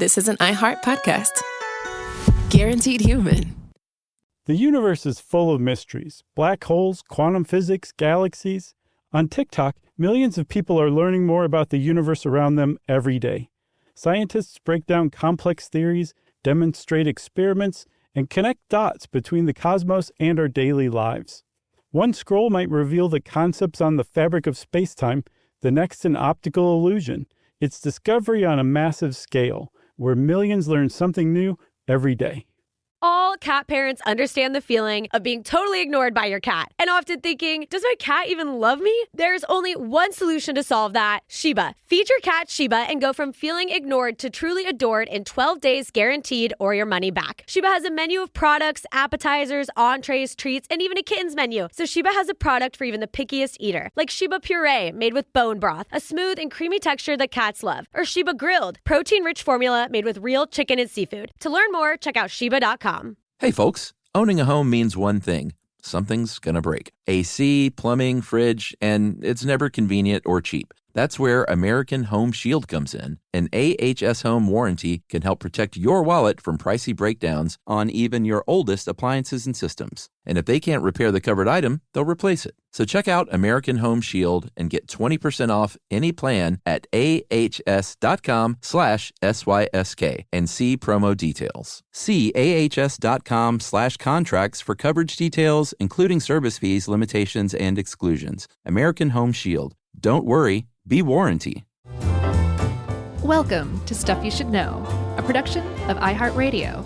This is an iHeart podcast. Guaranteed human. The universe is full of mysteries. Black holes, quantum physics, galaxies. On TikTok, millions of people are learning more about the universe around them every day. Scientists break down complex theories, demonstrate experiments, and connect dots between the cosmos and our daily lives. One scroll might reveal the concepts on the fabric of space-time, the next an optical illusion. It's discovery on a massive scale, where millions learn something new every day. All cat parents understand the feeling of being totally ignored by your cat and often thinking, does my cat even love me? There's only one solution to solve that: Sheba. Feed your cat Sheba and go from feeling ignored to truly adored in 12 days guaranteed or your money back. Sheba has a menu of products, appetizers, entrees, treats, and even a kitten's menu. So Sheba has a product for even the pickiest eater, like Sheba Puree made with bone broth, a smooth and creamy texture that cats love, or Sheba Grilled, protein-rich formula made with real chicken and seafood. To learn more, check out Sheba.com. Hey folks, owning a home means one thing. Something's gonna break. AC, plumbing, fridge, and it's never convenient or cheap. That's where American Home Shield comes in. An AHS Home warranty can help protect your wallet from pricey breakdowns on even your oldest appliances and systems. And if they can't repair the covered item, they'll replace it. So check out American Home Shield and get 20% off any plan at ahs.com/SYSK and see promo details. See ahs.com/contracts for coverage details, including service fees, limitations, and exclusions. American Home Shield. Don't worry, be warranty. Welcome to Stuff You Should Know, a production of iHeartRadio.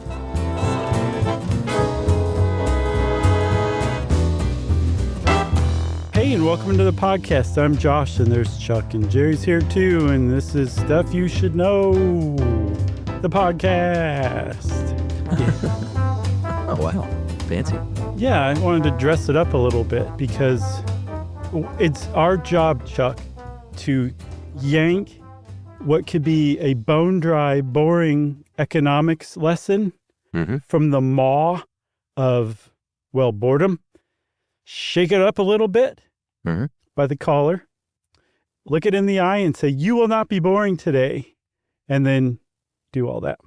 Hey, and welcome to the podcast. I'm Josh, and there's Chuck, and Jerry's here too, and this is Stuff You Should Know, the podcast. Oh, wow. Fancy. Yeah, I wanted to dress it up a little bit because it's our job, Chuck, to yank what could be a bone-dry, boring economics lesson from the maw of, well, boredom, shake it up a little bit by the collar, look it in the eye and say, you will not be boring today, and then do all that.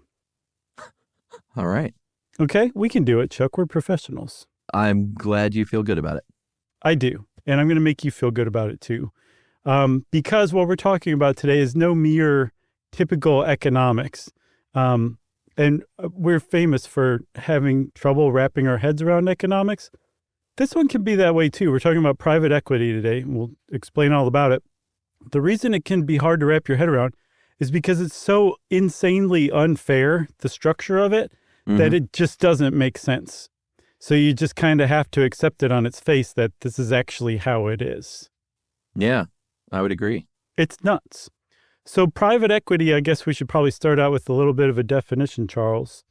All right. Okay, we can do it, Chuck. We're professionals. I'm glad you feel good about it. I do, and I'm going to make you feel good about it too. Because what we're talking about today is no mere typical economics. And we're famous for having trouble wrapping our heads around economics. This one can be that way too. We're talking about private equity today. We'll explain all about it. The reason it can be hard to wrap your head around is because it's so insanely unfair, the structure of it, that it just doesn't make sense. So you just kind of have to accept it on its face that this is actually how it is. Yeah. I would agree. It's nuts. So private equity, I guess we should probably start out with a little bit of a definition, Charles.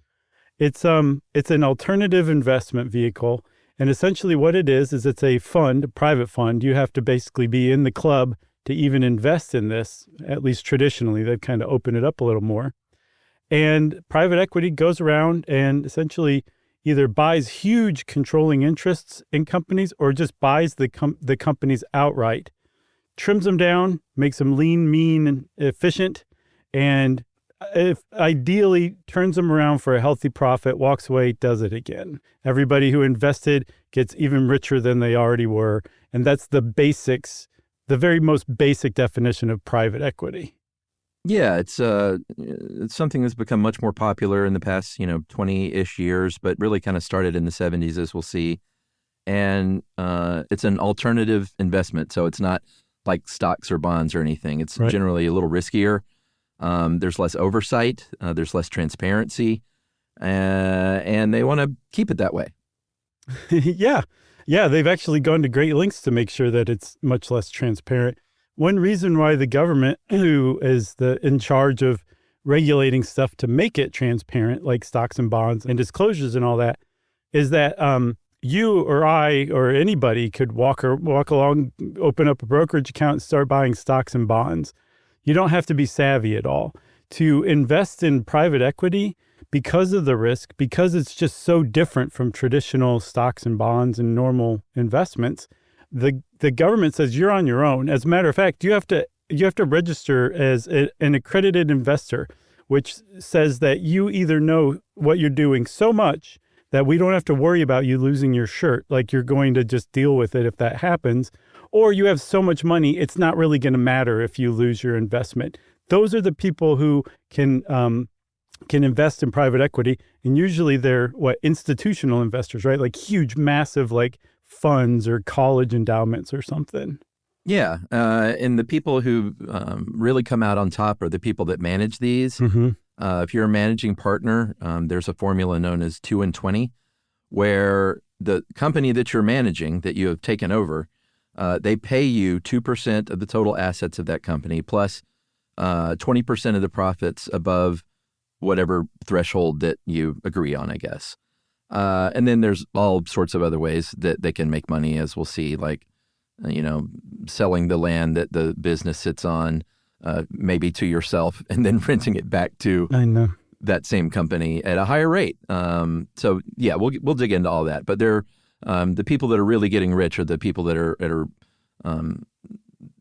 It's an alternative investment vehicle. And essentially what it is it's a fund, a private fund. You have to basically be in the club to even invest in this, at least traditionally. They've kind of opened it up a little more. And private equity goes around and essentially either buys huge controlling interests in companies or just buys the companies outright. Trims them down, makes them lean, mean, and efficient, and if ideally turns them around for a healthy profit, walks away, does it again. Everybody who invested gets even richer than they already were, and that's the basics, the very most basic definition of private equity. Yeah, it's something that's become much more popular in the past, 20-ish years, but really kind of started in the 70s, as we'll see. And it's an alternative investment, so it's not like stocks or bonds or anything. It's generally a little riskier. There's less oversight. There's less transparency. And they want to keep it that way. Yeah. They've actually gone to great lengths to make sure that it's much less transparent. One reason why the government, who is in charge of regulating stuff to make it transparent, like stocks and bonds and disclosures and all that, is that you or I or anybody could walk along, open up a brokerage account and start buying stocks and bonds. You don't have to be savvy at all. To invest in private equity, because of the risk, because it's just so different from traditional stocks and bonds and normal investments, the government says you're on your own. As a matter of fact, you have to register as an accredited investor, which says that you either know what you're doing so much that we don't have to worry about you losing your shirt, like you're going to just deal with it if that happens, or you have so much money, it's not really going to matter if you lose your investment. Those are the people who can invest in private equity, and usually they're institutional investors, right? Like huge, massive, like funds or college endowments or something. Yeah, and the people who really come out on top are the people that manage these. Mm-hmm. If you're a managing partner, there's a formula known as 2 and 20, where the company that you're managing, that you have taken over, they pay you 2% of the total assets of that company, plus 20% of the profits above whatever threshold that you agree on, I guess. And then there's all sorts of other ways that they can make money, as we'll see, like, selling the land that the business sits on, maybe to yourself, and then renting it back to that same company at a higher rate. So yeah, we'll dig into all that. But they're the people that are really getting rich are the people that are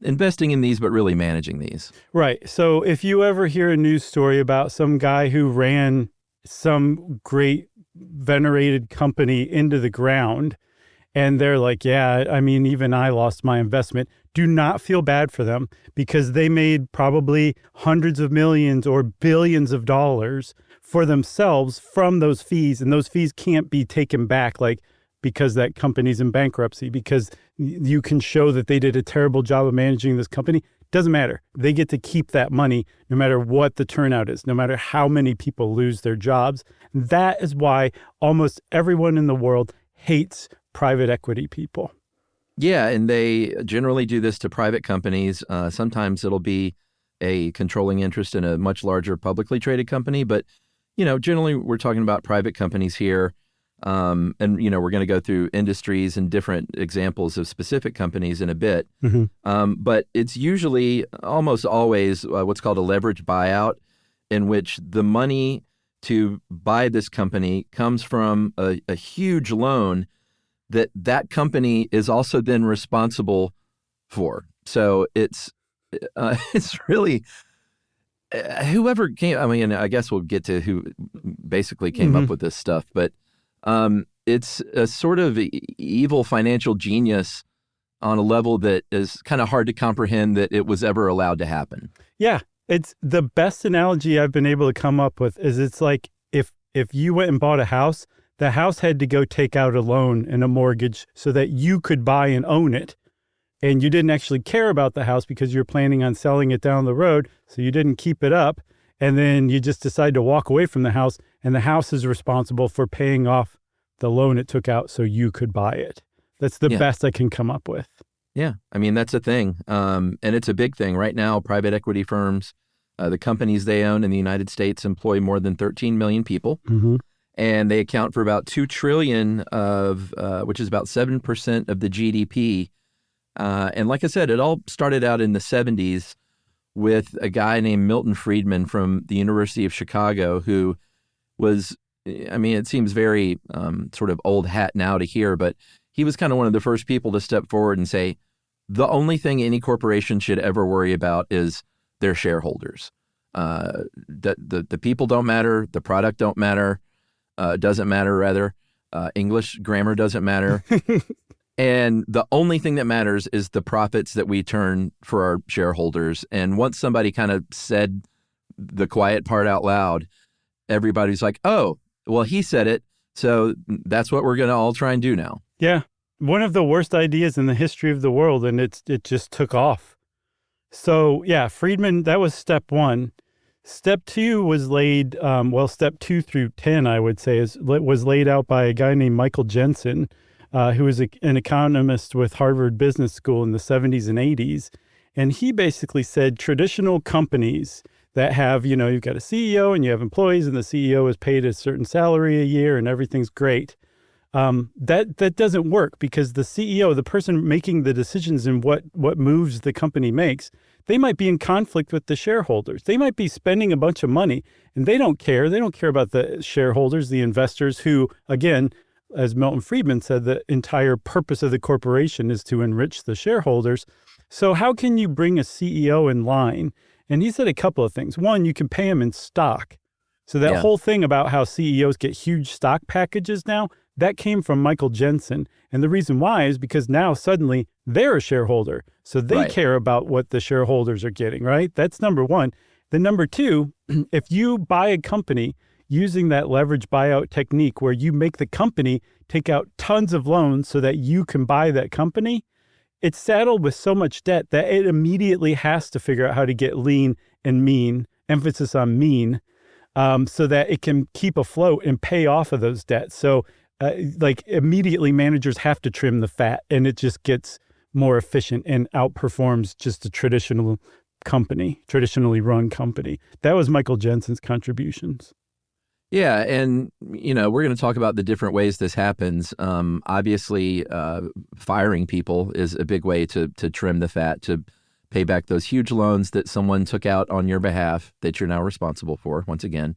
investing in these, but really managing these. Right. So if you ever hear a news story about some guy who ran some great venerated company into the ground, and they're like, yeah, I mean, even I lost my investment, do not feel bad for them, because they made probably hundreds of millions or billions of dollars for themselves from those fees. And those fees can't be taken back, like, because that company's in bankruptcy, because you can show that they did a terrible job of managing this company. Doesn't matter. They get to keep that money no matter what the turnout is, no matter how many people lose their jobs. That is why almost everyone in the world hates private equity people. Yeah, and they generally do this to private companies. Sometimes it'll be a controlling interest in a much larger publicly traded company, but generally we're talking about private companies here. And we're going to go through industries and different examples of specific companies in a bit. Mm-hmm. But it's usually almost always what's called a leverage buyout, in which the money to buy this company comes from a huge loan that company is also then responsible for. So it's really whoever came. I mean, I guess we'll get to who basically came up with this stuff, but it's a sort of evil financial genius on a level that is kind of hard to comprehend that it was ever allowed to happen. Yeah, it's the best analogy I've been able to come up with. Is it's like if you went and bought a house, the house had to go take out a loan and a mortgage so that you could buy and own it. And you didn't actually care about the house because you're planning on selling it down the road. So you didn't keep it up. And then you just decide to walk away from the house, and the house is responsible for paying off the loan it took out so you could buy it. That's the best I can come up with. Yeah. I mean, that's a thing. And it's a big thing. Right now, private equity firms, the companies they own in the United States employ more than 13 million people. Mm-hmm. And they account for about $2 trillion which is about 7% of the GDP. And like I said, it all started out in the 70s with a guy named Milton Friedman from the University of Chicago, who was, I mean, it seems very sort of old hat now to hear, but he was kind of one of the first people to step forward and say, the only thing any corporation should ever worry about is their shareholders. The people don't matter, the product don't matter. Doesn't matter, rather. English grammar doesn't matter. And the only thing that matters is the profits that we turn for our shareholders. And once somebody kind of said the quiet part out loud, everybody's like, oh, well, he said it, so that's what we're going to all try and do now. Yeah. One of the worst ideas in the history of the world, and it just took off. So, yeah, Friedman, that was step one. Step two was laid, step 2 through 10, I would say, was laid out by a guy named Michael Jensen, who was an economist with Harvard Business School in the 70s and 80s. And he basically said traditional companies that have, you've got a CEO and you have employees, and the CEO is paid a certain salary a year and everything's great. That doesn't work, because the CEO, the person making the decisions in what moves the company makes, they might be in conflict with the shareholders. They might be spending a bunch of money and they don't care. They don't care about the shareholders, the investors who, again, as Milton Friedman said, the entire purpose of the corporation is to enrich the shareholders. So how can you bring a CEO in line And he said a couple of things. One, you can pay them in stock. So that Yeah. whole thing about how CEOs get huge stock packages now, that came from Michael Jensen. And the reason why is because now suddenly they're a shareholder. So they Right. care about what the shareholders are getting, right? That's number one. Then number two, if you buy a company using that leverage buyout technique where you make the company take out tons of loans so that you can buy that company, it's saddled with so much debt that it immediately has to figure out how to get lean and mean, emphasis on mean, so that it can keep afloat and pay off of those debts. So like immediately managers have to trim the fat, and it just gets more efficient and outperforms just a traditionally run company. That was Michael Jensen's contributions. Yeah, and we're going to talk about the different ways this happens. Obviously, firing people is a big way to trim the fat, to pay back those huge loans that someone took out on your behalf that you're now responsible for, once again.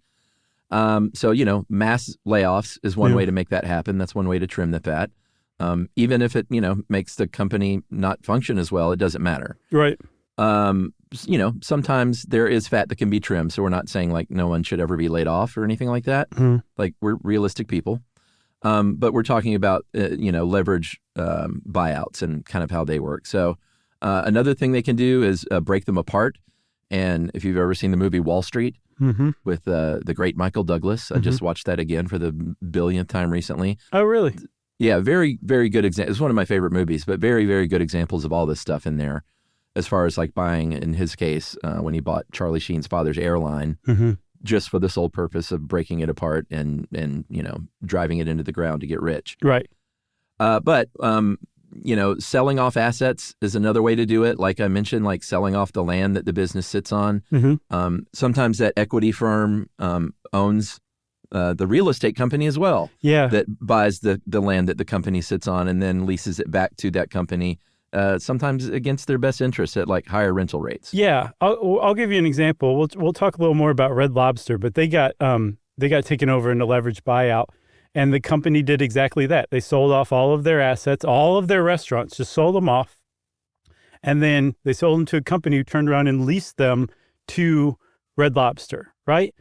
So, mass layoffs is one way to make that happen. That's one way to trim the fat. Even if it, makes the company not function as well, it doesn't matter. Right. Sometimes there is fat that can be trimmed. So we're not saying like no one should ever be laid off or anything like that. Like we're realistic people. But we're talking about, leverage buyouts and kind of how they work. So another thing they can do is break them apart. And if you've ever seen the movie Wall Street with the great Michael Douglas, I just watched that again for the billionth time recently. Oh, really? Yeah, very, very good example. It's one of my favorite movies, but very, very good examples of all this stuff in there. As far as like buying, in his case, when he bought Charlie Sheen's father's airline, just for the sole purpose of breaking it apart and driving it into the ground to get rich. Right. But selling off assets is another way to do it. Like I mentioned, like selling off the land that the business sits on. Sometimes that equity firm owns the real estate company as well. Yeah. That buys the land that the company sits on and then leases it back to that company. Sometimes against their best interest at like higher rental rates. Yeah, I'll give you an example. We'll talk a little more about Red Lobster, but they got taken over in a leveraged buyout, and the company did exactly that. They sold off all of their assets, all of their restaurants, just sold them off, and then they sold them to a company who turned around and leased them to Red Lobster. Right?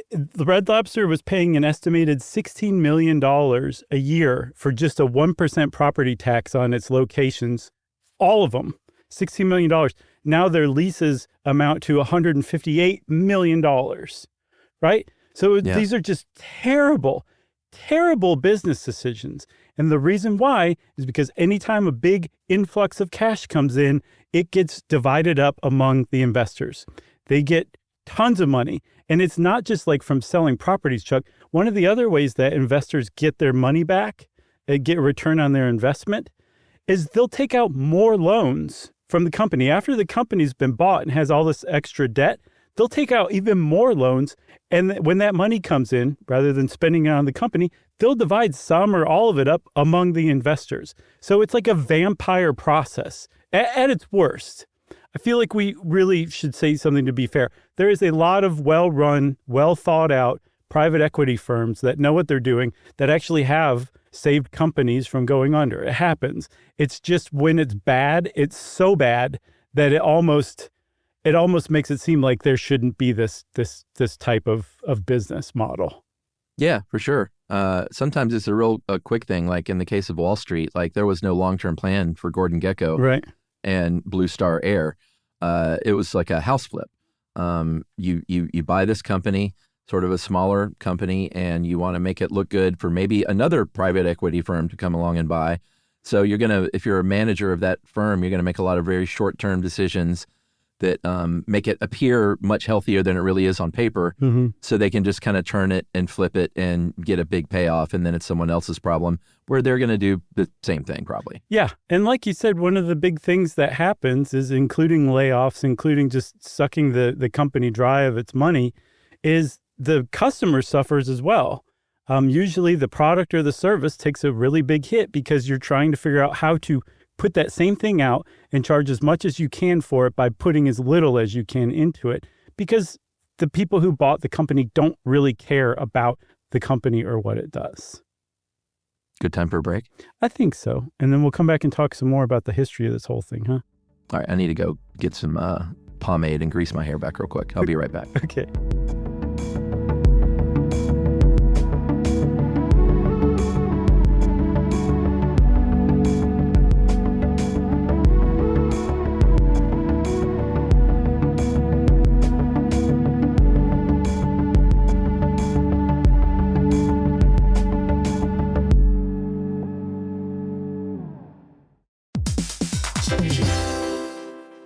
The Red Lobster was paying an estimated $16 million a year for just a 1% property tax on its locations. All of them, $16 million. Now their leases amount to $158 million, right? So these are just terrible, terrible business decisions. And the reason why is because anytime a big influx of cash comes in, it gets divided up among the investors. They get tons of money. And it's not just like from selling properties, Chuck. One of the other ways that investors get their money back, get a return on their investment, is they'll take out more loans from the company. After the company's been bought and has all this extra debt, they'll take out even more loans. And when that money comes in, rather than spending it on the company, they'll divide some or all of it up among the investors. So it's like a vampire process at its worst. I feel like we really should say something to be fair. There is a lot of well-run, well-thought-out private equity firms that know what they're doing that actually have saved companies from going under. It happens. It's just when it's bad, it's so bad that it almost makes it seem like there shouldn't be this type of business model. Yeah, for sure. Sometimes it's a quick thing. Like in the case of Wall Street, like there was no long-term plan for Gordon Gekko. Right. And Blue Star Air. It was like a house flip. You buy this company, sort of a smaller company, and you want to make it look good for maybe another private equity firm to come along and buy. So if you're a manager of that firm, you're going to make a lot of very short-term decisions that make it appear much healthier than it really is on paper. So they can just kind of turn it and flip it and get a big payoff, and then it's someone else's problem where they're going to do the same thing probably. Yeah. And like you said, one of the big things that happens is including layoffs, including just sucking the company dry of its money, is the customer suffers as well. Usually the product or the service takes a really big hit because you're trying to figure out how to put that same thing out and charge as much as you can for it by putting as little as you can into it, because the people who bought the company don't really care about the company or what it does. Good time for a break? I think so. And then we'll come back and talk some more about the history of this whole thing, huh? All right, I need to go get some pomade and grease my hair back real quick. I'll be right back. Okay.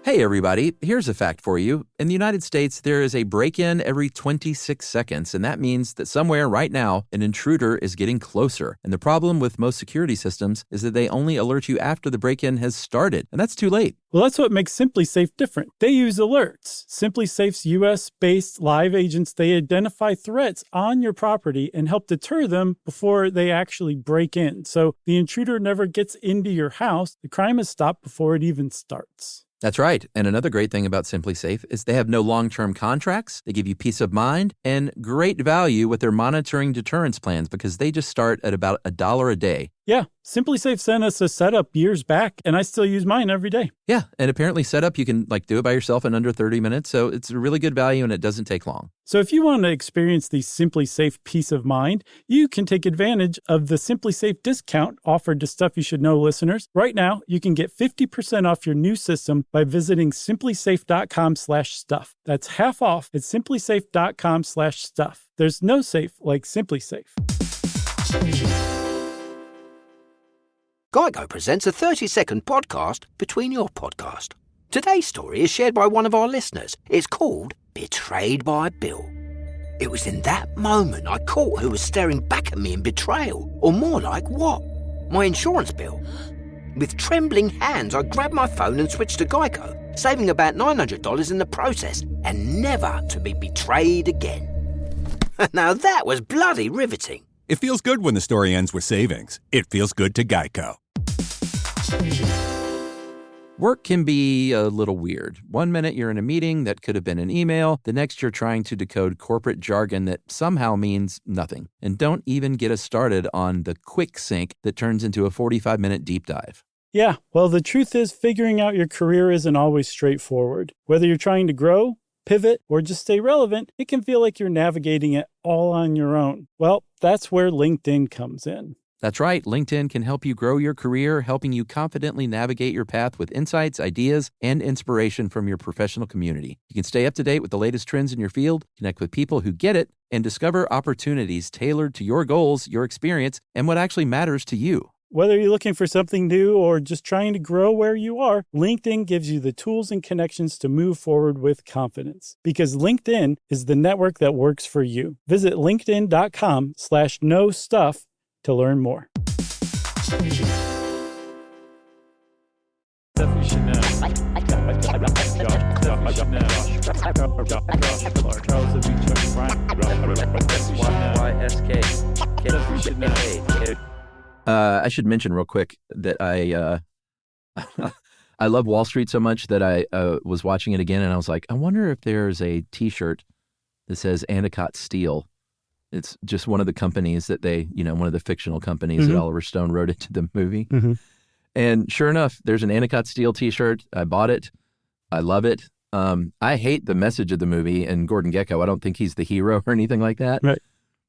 Hey, everybody, here's a fact for you. In the United States, there is a break-in every 26 seconds, and that means that somewhere right now, an intruder is getting closer. And the problem with most security systems is that they only alert you after the break-in has started, and that's too late. Well, that's what makes SimpliSafe different. They use alerts. SimpliSafe's US-based live agents, they identify threats on your property and help deter them before they actually break in. So the intruder never gets into your house. The crime is stopped before it even starts. That's right. And another great thing about SimpliSafe is they have no long-term contracts. They give you peace of mind and great value with their monitoring deterrence plans because they just start at about $1 a day. Yeah, SimpliSafe sent us a setup years back, and I still use mine every day. Yeah, and apparently setup, you can do it by yourself in under 30 minutes, so it's a really good value and it doesn't take long. So if you want to experience the SimpliSafe peace of mind, you can take advantage of the SimpliSafe discount offered to Stuff You Should Know listeners. Right now, you can get 50% off your new system by visiting simplisafe.com/stuff. That's half off at simplisafe.com/stuff. There's no safe like SimpliSafe. Geico presents a 30-second podcast between your podcast. Today's story is shared by one of our listeners. It's called Betrayed by Bill. It was in that moment I caught who was staring back at me in betrayal, or more like what? My insurance bill. With trembling hands, I grabbed my phone and switched to Geico, saving about $900 in the process, and never to be betrayed again. Now that was bloody riveting. It feels good when the story ends with savings. It feels good to Geico. Work can be a little weird. One minute you're in a meeting that could have been an email. The next you're trying to decode corporate jargon that somehow means nothing. And don't even get us started on the quick sync that turns into a 45-minute deep dive. Yeah, well, the truth is figuring out your career isn't always straightforward. Whether you're trying to grow, pivot, or just stay relevant, it can feel like you're navigating it all on your own. Well, that's where LinkedIn comes in. That's right. LinkedIn can help you grow your career, helping you confidently navigate your path with insights, ideas, and inspiration from your professional community. You can stay up to date with the latest trends in your field, connect with people who get it, and discover opportunities tailored to your goals, your experience, and what actually matters to you. Whether you're looking for something new or just trying to grow where you are, LinkedIn gives you the tools and connections to move forward with confidence. Because LinkedIn is the network that works for you. Visit linkedin.com/knowstuff to learn more. Stuff you should know. I should mention real quick that I love Wall Street so much that I was watching it again and I was like, I wonder if there's a T-shirt that says Endicott Steel. It's just one of the companies that one of the fictional companies that Oliver Stone wrote into the movie. Mm-hmm. And sure enough, there's an Endicott Steel T-shirt. I bought it. I love it. I hate the message of the movie and Gordon Gekko. I don't think he's the hero or anything like that. Right.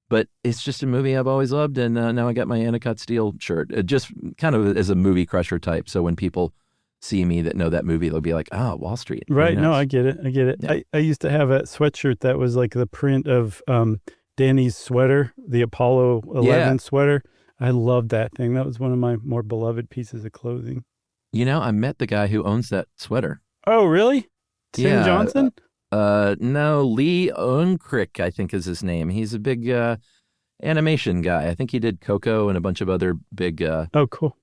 But it's just a movie I've always loved, and now I got my Endicott Steel shirt. Just kind of as a movie crusher type. So when people see me that know that movie, they'll be like, "Oh, Wall Street." Right? No, I get it. Yeah. I used to have a sweatshirt that was like the print of Danny's sweater, the Apollo 11 sweater. I loved that thing. That was one of my more beloved pieces of clothing. I met the guy who owns that sweater. Oh, really? Tim Johnson? No, Lee Unkrich, I think is his name. He's a big animation guy. I think he did Coco and a bunch of other big cool.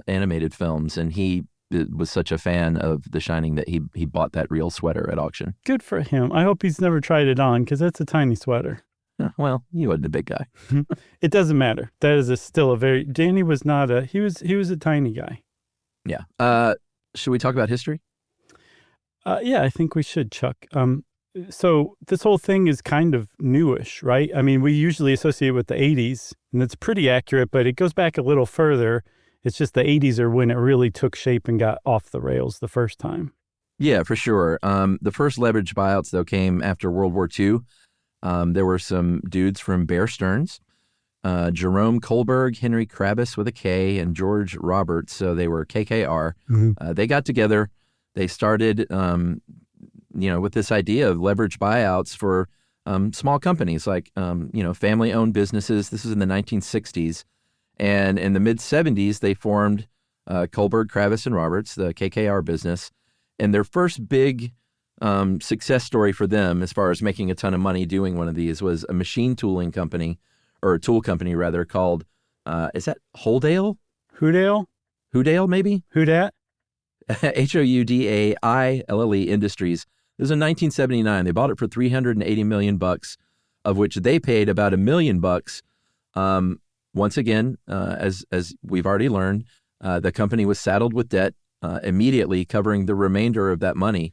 Animated films. And he was such a fan of The Shining that he bought that real sweater at auction. Good for him. I hope he's never tried it on because that's a tiny sweater. Well, he wasn't a big guy. It doesn't matter. That is still a very... Danny was not a... He was a tiny guy. Yeah. Should we talk about history? Yeah, I think we should, Chuck. So this whole thing is kind of newish, right? I mean, we usually associate with the 80s, and it's pretty accurate, but it goes back a little further. It's just the 80s are when it really took shape and got off the rails the first time. Yeah, for sure. The first leverage buyouts, though, came after World War II. There were some dudes from Bear Stearns, Jerome Kohlberg, Henry Krabbis with a K, and George Roberts. So they were KKR. They got together. They started, with this idea of leverage buyouts for small companies like, family-owned businesses. This was in the 1960s. And in the mid-'70s, they formed Kohlberg, Krabbis, and Roberts, the KKR business. And their first big success story for them, as far as making a ton of money doing one of these, was a machine tooling company, or a tool company rather, called, is that Houdale? Houdale, maybe? Houdat? Houdaille Industries. This was in 1979. They bought it for $380 million, of which they paid about $1 million. Once again, as we've already learned, the company was saddled with debt immediately, covering the remainder of that money.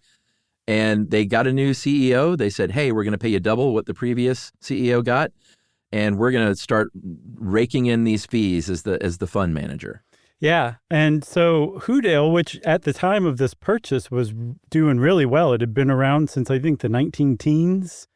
And they got a new CEO. They said, hey, we're going to pay you double what the previous CEO got, and we're going to start raking in these fees as the fund manager. Yeah. And so Houdale, which at the time of this purchase was doing really well, it had been around since I think the 19-teens.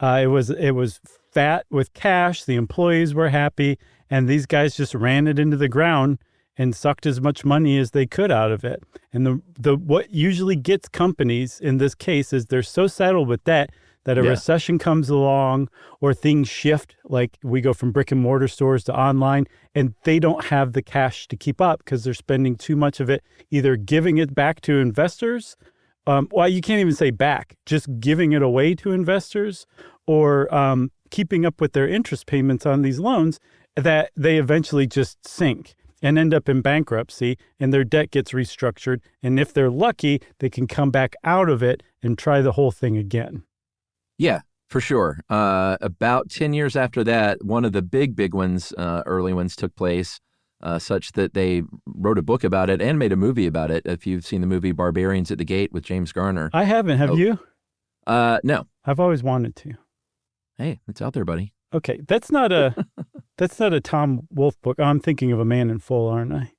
It was fat with cash. The employees were happy, and these guys just ran it into the ground and sucked as much money as they could out of it. And the what usually gets companies in this case is they're so saddled with debt that a recession comes along or things shift, like we go from brick and mortar stores to online, and they don't have the cash to keep up because they're spending too much of it, either giving it back to investors. Well, you can't even say back, just giving it away to investors, or keeping up with their interest payments on these loans that they eventually just sink and end up in bankruptcy, and their debt gets restructured. And if they're lucky, they can come back out of it and try the whole thing again. Yeah, for sure. About 10 years after that, one of the big ones, early ones, took place, such that they wrote a book about it and made a movie about it. If you've seen the movie Barbarians at the Gate with James Garner. I haven't. Have you? No. I've always wanted to. Hey, it's out there, buddy. Okay, that's not a Tom Wolfe book. I'm thinking of A Man in Full, aren't I?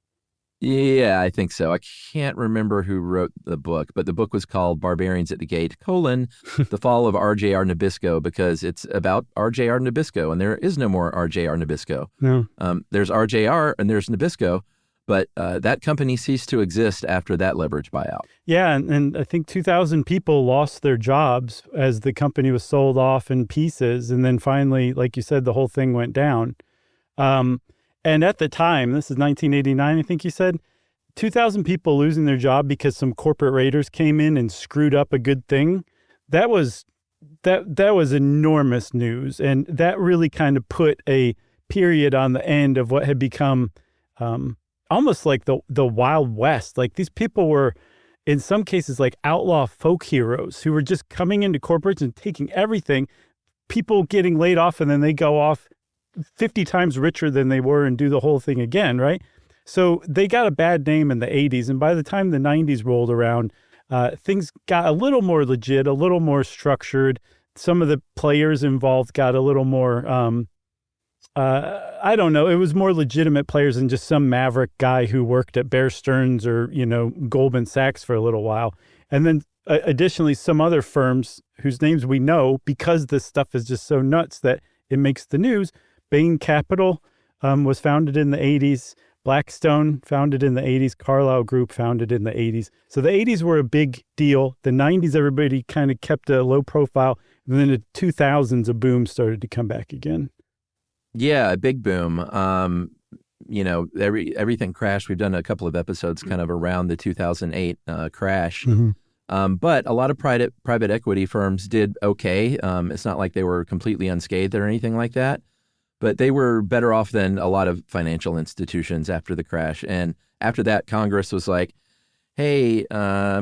Yeah, I think so. I can't remember who wrote the book, but the book was called Barbarians at the Gate, The Fall of R.J.R. Nabisco, because it's about R.J.R. Nabisco, and there is no more R.J.R. Nabisco. No. There's R.J.R. and there's Nabisco, but that company ceased to exist after that leverage buyout. Yeah, and I think 2,000 people lost their jobs as the company was sold off in pieces, and then finally, like you said, the whole thing went down. And at the time, this is 1989, I think you said, 2,000 people losing their job because some corporate raiders came in and screwed up a good thing. That was enormous news, and that really kind of put a period on the end of what had become almost like the Wild West. Like, these people were, in some cases, like outlaw folk heroes who were just coming into corporates and taking everything. People getting laid off, and then they go off 50 times richer than they were and do the whole thing again, right? So they got a bad name in the 80s. And by the time the 90s rolled around, things got a little more legit, a little more structured. Some of the players involved got a little more, I don't know, it was more legitimate players than just some maverick guy who worked at Bear Stearns or, Goldman Sachs for a little while. And then additionally, some other firms whose names we know, because this stuff is just so nuts that it makes the news. Bain Capital was founded in the 80s. Blackstone, founded in the 80s. Carlyle Group, founded in the 80s. So the 80s were a big deal. The 90s, everybody kind of kept a low profile. And then the 2000s, a boom started to come back again. Yeah, a big boom. Everything crashed. We've done a couple of episodes kind of around the 2008 crash. Mm-hmm. But a lot of private equity firms did okay. It's not like they were completely unscathed or anything like that. But they were better off than a lot of financial institutions after the crash. And after that, Congress was like, hey,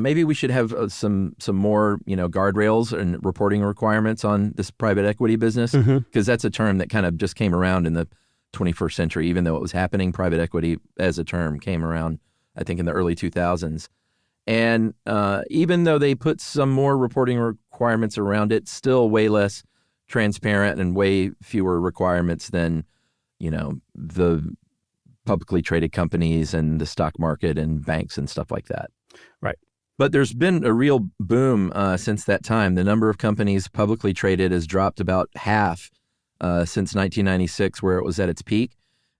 maybe we should have some more, guardrails and reporting requirements on this private equity business, because that's a term that kind of just came around in the 21st century. Even though it was happening, private equity as a term came around, I think, in the early 2000s. And even though they put some more reporting requirements around it, still way less transparent and way fewer requirements than, the publicly traded companies and the stock market and banks and stuff like that. Right. But there's been a real boom since that time. The number of companies publicly traded has dropped about half since 1996, where it was at its peak.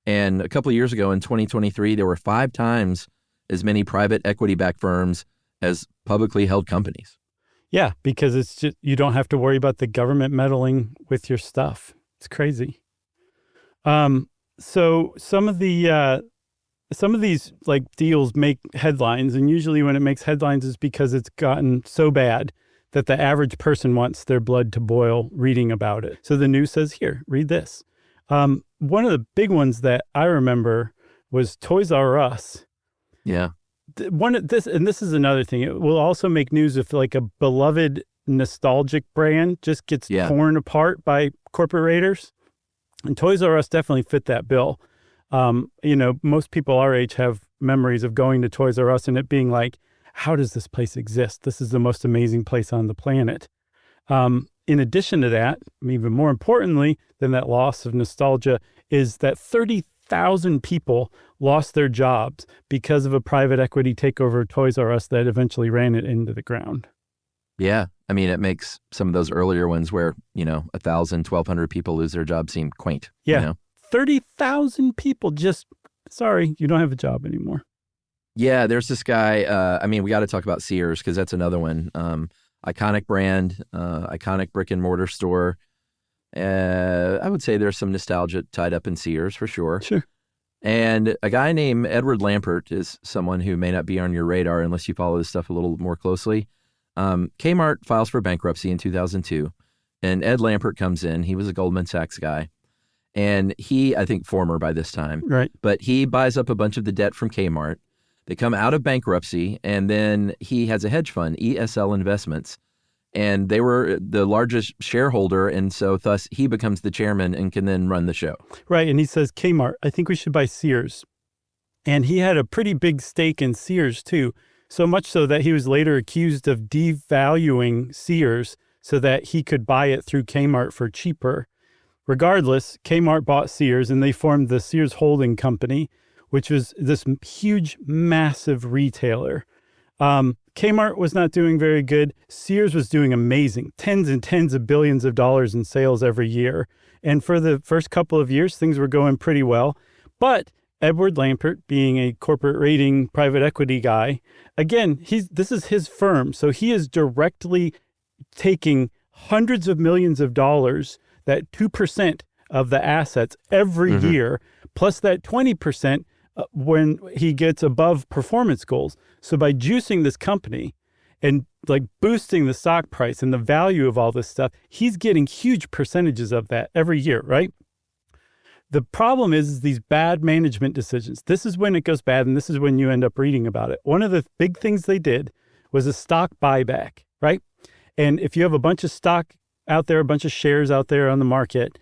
And a couple of years ago in 2023, there were 5 times as many private equity-backed firms as publicly held companies. Yeah, because it's just you don't have to worry about the government meddling with your stuff. It's crazy. So some of these like deals make headlines, and usually when it makes headlines is because it's gotten so bad that the average person wants their blood to boil reading about it. So the news says, here, read this. One of the big ones that I remember was Toys R Us. Yeah. This is another thing. It will also make news if like a beloved nostalgic brand just gets torn apart by corporate raiders. And Toys R Us definitely fit that bill. Most people our age have memories of going to Toys R Us and it being like, how does this place exist? This is the most amazing place on the planet. In addition to that, even more importantly than that loss of nostalgia, is that 30,000 people lost their jobs because of a private equity takeover of Toys R Us that eventually ran it into the ground. Yeah. I mean, it makes some of those earlier ones where, 1,000, 1,200 people lose their job seem quaint. Yeah. 30,000 people just, sorry, you don't have a job anymore. Yeah, there's this guy. We got to talk about Sears because that's another one. Iconic brand, iconic brick and mortar store. I would say there's some nostalgia tied up in Sears for sure. Sure. And a guy named Edward Lampert is someone who may not be on your radar unless you follow this stuff a little more closely. Kmart files for bankruptcy in 2002, and Ed Lampert comes in. He was a Goldman Sachs guy. And he, I think, former by this time. Right. But he buys up a bunch of the debt from Kmart. They come out of bankruptcy, and then he has a hedge fund, ESL Investments, and they were the largest shareholder, and so thus he becomes the chairman and can then run the show. Right, and he says, Kmart, I think we should buy Sears. And he had a pretty big stake in Sears, too, so much so that he was later accused of devaluing Sears so that he could buy it through Kmart for cheaper. Regardless, Kmart bought Sears, and they formed the Sears Holding Company, which was this huge, massive retailer. Kmart was not doing very good. Sears was doing amazing, tens and tens of billions of dollars in sales every year. And for the first couple of years, things were going pretty well. But Edward Lampert, being a corporate rating private equity guy, again, this is his firm. So he is directly taking hundreds of millions of dollars, that 2% of the assets every year, plus that 20% when he gets above performance goals. So by juicing this company and like boosting the stock price and the value of all this stuff, he's getting huge percentages of that every year, right? The problem is these bad management decisions. This is when it goes bad, and this is when you end up reading about it. One of the big things they did was a stock buyback, right? And if you have a bunch of stock out there, a bunch of shares out there on the market,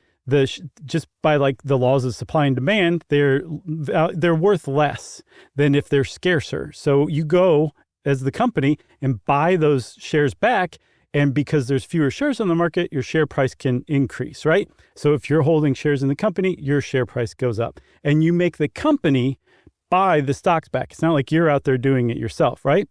just by like the laws of supply and demand, they're worth less than if they're scarcer. So you go as the company and buy those shares back, and because there's fewer shares on the market, your share price can increase, right? So if you're holding shares in the company, your share price goes up, and you make the company buy the stocks back. It's not like you're out there doing it yourself, right?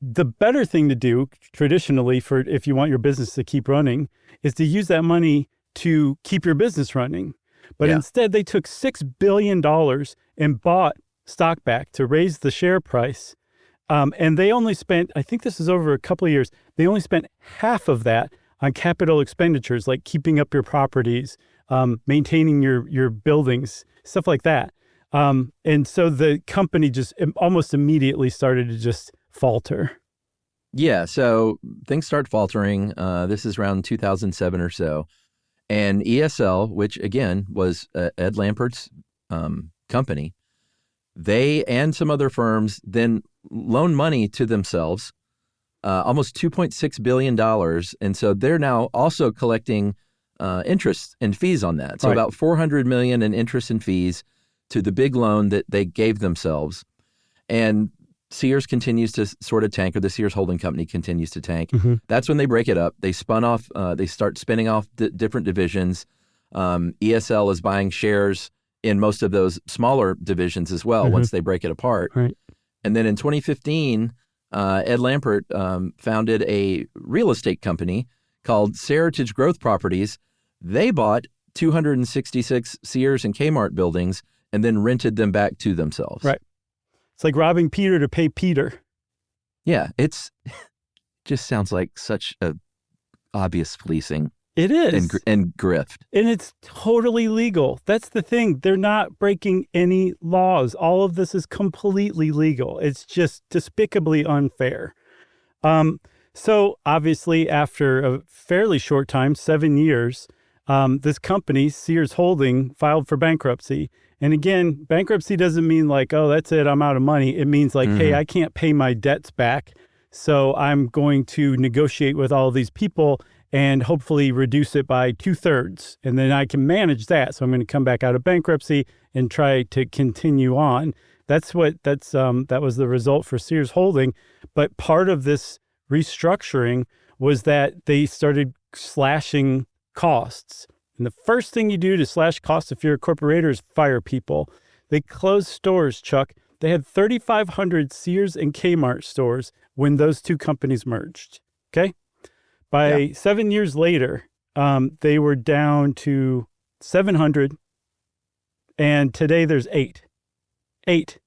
The better thing to do traditionally for if you want your business to keep running is to use that money to keep your business running. But instead, they took $6 billion and bought stock back to raise the share price. And they only spent, I think this is over a couple of years, they only spent half of that on capital expenditures, like keeping up your properties, maintaining your buildings, stuff like that. And so the company just almost immediately started to just falter. Yeah, so things start faltering. This is around 2007 or so. And ESL, which again was Ed Lampert's company, they and some other firms then loan money to themselves, almost $2.6 billion. And so they're now also collecting interest and fees on that. So about $400 million in interest and fees to the big loan that they gave themselves. And Sears continues to sort of tank, or the Sears Holding Company continues to tank. That's when they break it up. They spun off, they start spinning off different divisions. ESL is buying shares in most of those smaller divisions as well once they break it apart. And then in 2015, Ed Lampert founded a real estate company called Seritage Growth Properties. They bought 266 Sears and Kmart buildings and then rented them back to themselves. Right. It's like robbing Peter to pay Peter. Yeah, it's just sounds like such a obvious fleecing. It is. And grift. And it's totally legal. That's the thing. They're not breaking any laws. All of this is completely legal. It's just despicably unfair. So obviously, after a fairly short time, 7 years, this company, Sears Holding, filed for bankruptcy. And again, bankruptcy doesn't mean like, oh, that's it, I'm out of money. It means like, hey, I can't pay my debts back. So I'm going to negotiate with all of these people and hopefully reduce it by 2/3. And then I can manage that. So I'm going to come back out of bankruptcy and try to continue on. That was the result for Sears Holding. But part of this restructuring was that they started slashing costs. And the first thing you do to slash costs if you're a corporator is fire people. They closed stores, Chuck. They had 3,500 Sears and Kmart stores when those two companies merged. Okay? By 7 years later, they were down to 700, and today there's 8. 8.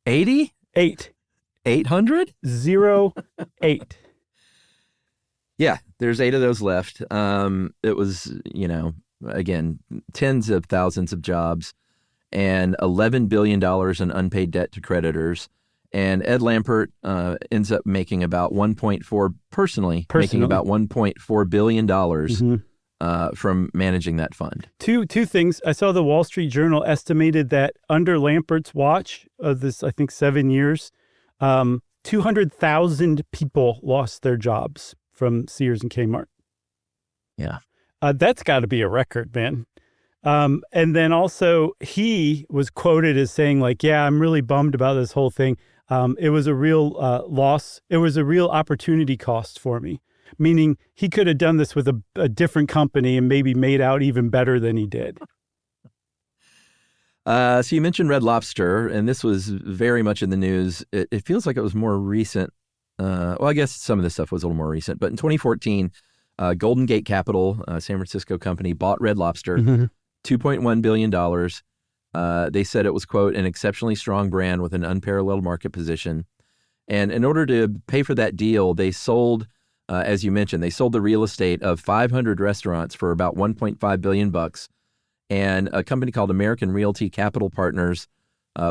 80? 8. 800? 0, 8. Yeah, there's 8 of those left. It was, again, tens of thousands of jobs and $11 billion in unpaid debt to creditors. And Ed Lampert ends up making about making about $1.4 billion from managing that fund. Two things. I saw the Wall Street Journal estimated that under Lampert's watch of this, I think, 7 years, 200,000 people lost their jobs from Sears and Kmart. Yeah. That's got to be a record, man. And then also he was quoted as saying like, yeah, I'm really bummed about this whole thing. It was a real loss. It was a real opportunity cost for me, meaning he could have done this with a different company and maybe made out even better than he did. So you mentioned Red Lobster, and this was very much in the news. It feels like it was more recent. Well, I guess some of this stuff was a little more recent, but in 2014, Golden Gate Capital, a San Francisco company, bought Red Lobster, $2.1 billion. They said it was, quote, an exceptionally strong brand with an unparalleled market position. And in order to pay for that deal, they sold, as you mentioned, they sold the real estate of 500 restaurants for about $1.5 billion. And a company called American Realty Capital Partners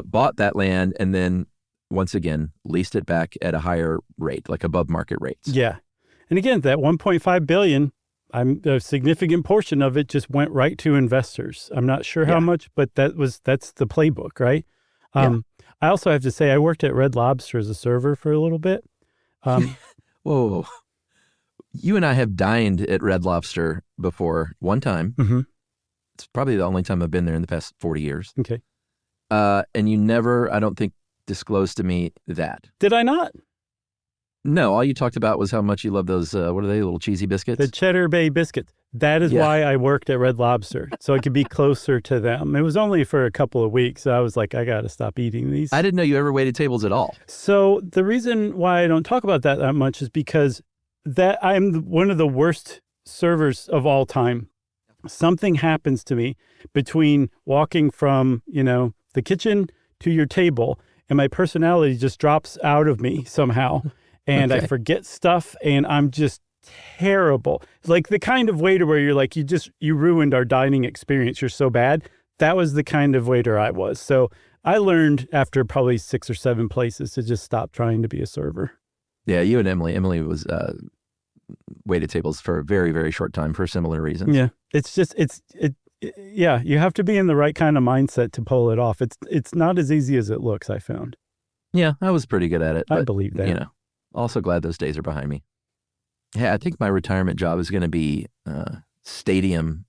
bought that land and then, once again, leased it back at a higher rate, like above market rates. Yeah. And again, that $1.5 billion, a significant portion of it just went right to investors. I'm not sure how much, but that's the playbook, right? I also have to say I worked at Red Lobster as a server for a little bit. Whoa. You and I have dined at Red Lobster before one time. It's probably the only time I've been there in the past 40 years. Okay. And you never, I don't think, disclosed to me that. Did I not? No, all you talked about was how much you love those, what are they, little cheesy biscuits? The Cheddar Bay biscuits. That is why I worked at Red Lobster, so I could be closer to them. It was only for a couple of weeks. So I was like, I got to stop eating these. I didn't know you ever waited tables at all. So the reason why I don't talk about that much is because I'm one of the worst servers of all time. Something happens to me between walking from, the kitchen to your table, and my personality just drops out of me somehow. And I forget stuff, and I'm just terrible. Like the kind of waiter where you're like, you ruined our dining experience. You're so bad. That was the kind of waiter I was. So I learned after probably 6 or 7 places to just stop trying to be a server. Yeah, you and Emily. Emily was waited tables for a very, very short time for similar reasons. Yeah, you have to be in the right kind of mindset to pull it off. It's not as easy as it looks, I found. Yeah, I was pretty good at it. I believe that. Also glad those days are behind me. Yeah, I think my retirement job is going to be stadium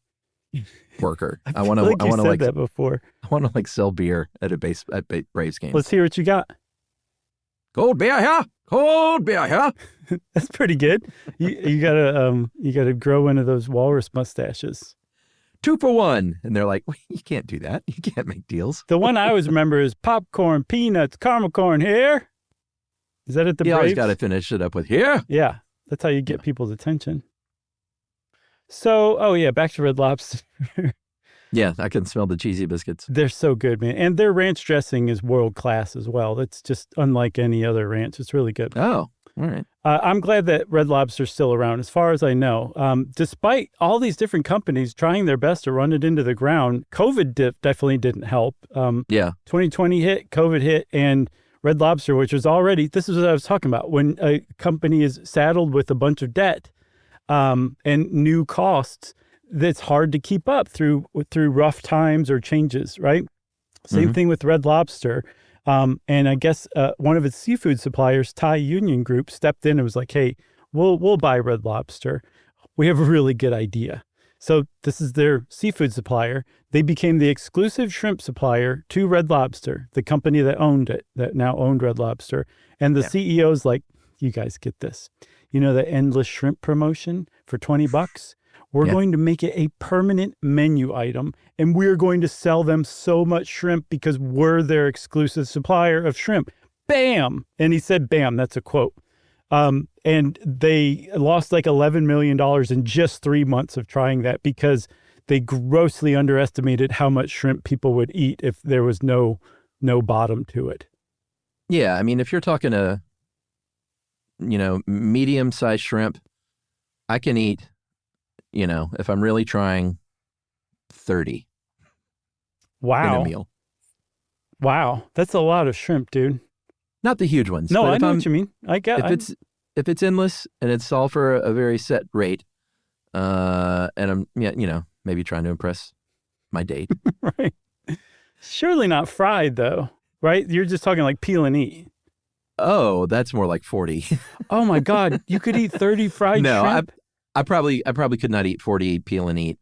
worker. I want to. I want to that before. I want to sell beer at Braves games. Let's hear what you got. Cold beer here. Cold beer here. That's pretty good. You gotta grow one of those walrus mustaches. 2 for 1, and they're like, well, you can't do that. You can't make deals. The one I always remember is popcorn, peanuts, caramel corn here. Is that at the You Braves? always got to finish it up with here. Yeah, that's how you get people's attention. So, oh yeah, back to Red Lobster. Yeah, I can smell the cheesy biscuits. They're so good, man. And their ranch dressing is world class as well. It's just unlike any other ranch. It's really good. Oh, all right. I'm glad that Red Lobster's still around, as far as I know. Despite all these different companies trying their best to run it into the ground, COVID definitely didn't help. Yeah. 2020 hit, COVID hit, and Red Lobster, which was already, this is what I was talking about, when a company is saddled with a bunch of debt and new costs, that's hard to keep up through rough times or changes, right? Same thing with Red Lobster. And I guess one of its seafood suppliers, Thai Union Group, stepped in and was like, hey, we'll buy Red Lobster. We have a really good idea. So this is their seafood supplier. They became the exclusive shrimp supplier to Red Lobster, the company that owned it, that now owned Red Lobster. And the CEO's like, you guys get this. You know, the endless shrimp promotion for $20? We're going to make it a permanent menu item, and we're going to sell them so much shrimp because we're their exclusive supplier of shrimp. Bam! And he said, bam, that's a quote. And they lost like $11 million in just 3 months of trying that because they grossly underestimated how much shrimp people would eat if there was no bottom to it. Yeah, I mean, if you're talking a, medium-sized shrimp, I can eat, if I'm really trying, 30 in a meal. Wow. That's a lot of shrimp, dude. Not the huge ones. No, but I know what you mean. I get it. If it's endless and it's all for a very set rate, and I'm, maybe trying to impress my date. Right. Surely not fried, though, right? You're just talking like peel and eat. Oh, that's more like 40. Oh, my God. You could eat 30 fried shrimp? I probably could not eat 40 peel and eat.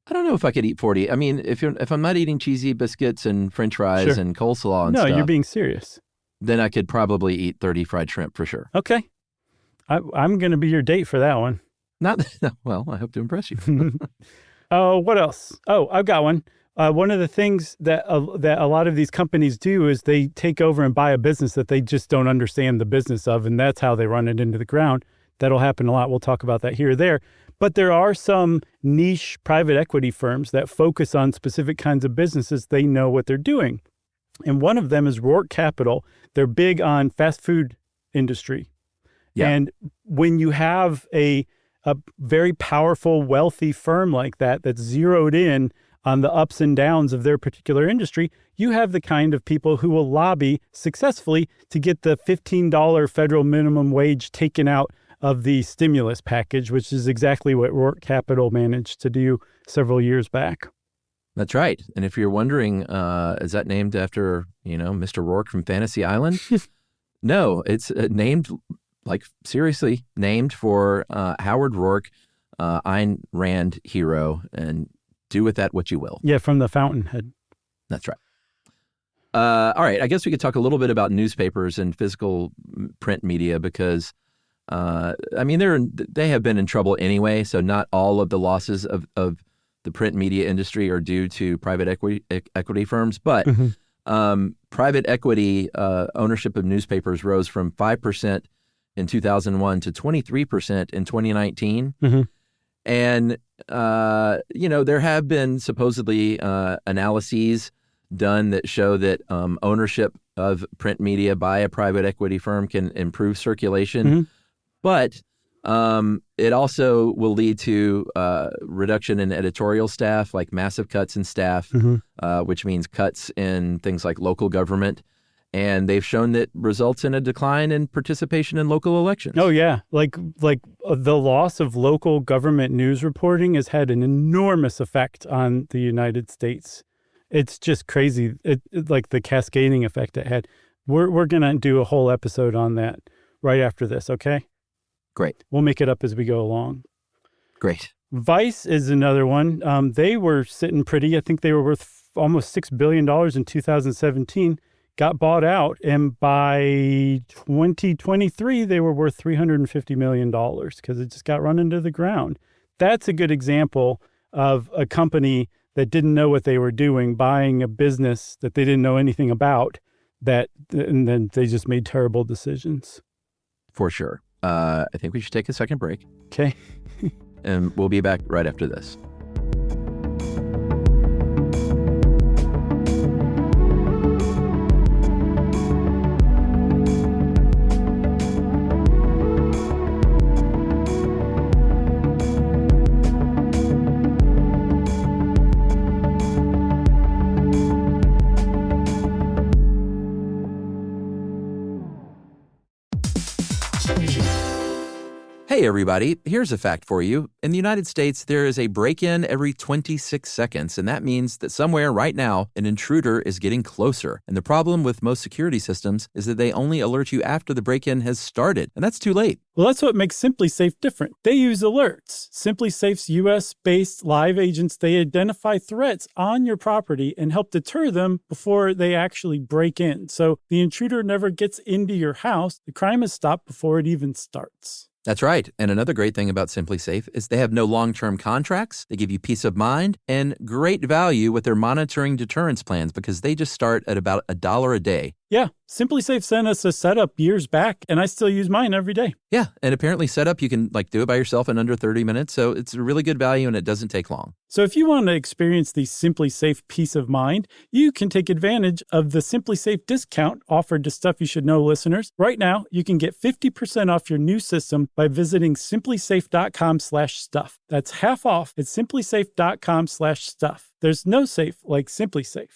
I don't know if I could eat 40. I mean, if I'm not eating cheesy biscuits and French fries and coleslaw and stuff. No, you're being serious. Then I could probably eat 30 fried shrimp for sure. Okay. I'm going to be your date for that one. Well, I hope to impress you. Oh, what else? Oh, I've got one. One of the things that a lot of these companies do is they take over and buy a business that they just don't understand the business of, and that's how they run it into the ground. That'll happen a lot. We'll talk about that here or there. But there are some niche private equity firms that focus on specific kinds of businesses. They know what they're doing. And one of them is Rourke Capital. They're big on fast food industry. Yeah. And when you have a very powerful, wealthy firm like that that's zeroed in on the ups and downs of their particular industry, you have the kind of people who will lobby successfully to get the $15 federal minimum wage taken out of the stimulus package, which is exactly what Rourke Capital managed to do several years back. That's right. And if you're wondering, is that named after, Mr. Rourke from Fantasy Island? No, it's named, seriously, named for Howard Rourke, Ayn Rand hero, and do with that what you will. Yeah, from the Fountainhead. That's right. All right, I guess we could talk a little bit about newspapers and physical print media because, they have been in trouble anyway, so not all of the losses of the print media industry are due to private equity firms, but private equity ownership of newspapers rose from 5% in 2001 to 23% in 2019. And, there have been supposedly analyses done that show that ownership of print media by a private equity firm can improve circulation. But it also will lead to reduction in editorial staff, like massive cuts in staff, which means cuts in things like local government. And they've shown that results in a decline in participation in local elections. Oh, yeah. Like the loss of local government news reporting has had an enormous effect on the United States. It's just crazy. Like the cascading effect it had. We're going to do a whole episode on that right after this, okay? Great. We'll make it up as we go along. Great. Vice is another one. They were sitting pretty. I think they were worth almost $6 billion in 2017, got bought out. And by 2023, they were worth $350 million because it just got run into the ground. That's a good example of a company that didn't know what they were doing, buying a business that they didn't know anything about, and then they just made terrible decisions. For sure. I think we should take a second break, Okay. and we'll be back right after this. Hey, everybody. Here's a fact for you. In the United States, there is a break-in every 26 seconds, and that means that somewhere right now, an intruder is getting closer. And the problem with most security systems is that they only alert you after the break-in has started, and that's too late. Well, that's what makes SimpliSafe different. They use alerts. SimpliSafe's US-based live agents, they identify threats on your property and help deter them before they actually break in. So the intruder never gets into your house. The crime is stopped before it even starts. That's right. And another great thing about SimpliSafe is they have no long-term contracts. They give you peace of mind and great value with their monitoring deterrence plans because they just start at about $1 a day. Yeah, SimpliSafe sent us a setup years back, and I still use mine every day. Yeah, and apparently setup, you can do it by yourself in under 30 minutes. So it's a really good value and it doesn't take long. So if you want to experience the SimpliSafe peace of mind, you can take advantage of the SimpliSafe discount offered to Stuff You Should Know listeners. Right now, you can get 50% off your new system by visiting simplisafe.com/stuff. That's half off at simplisafe.com/stuff. There's no safe like SimpliSafe.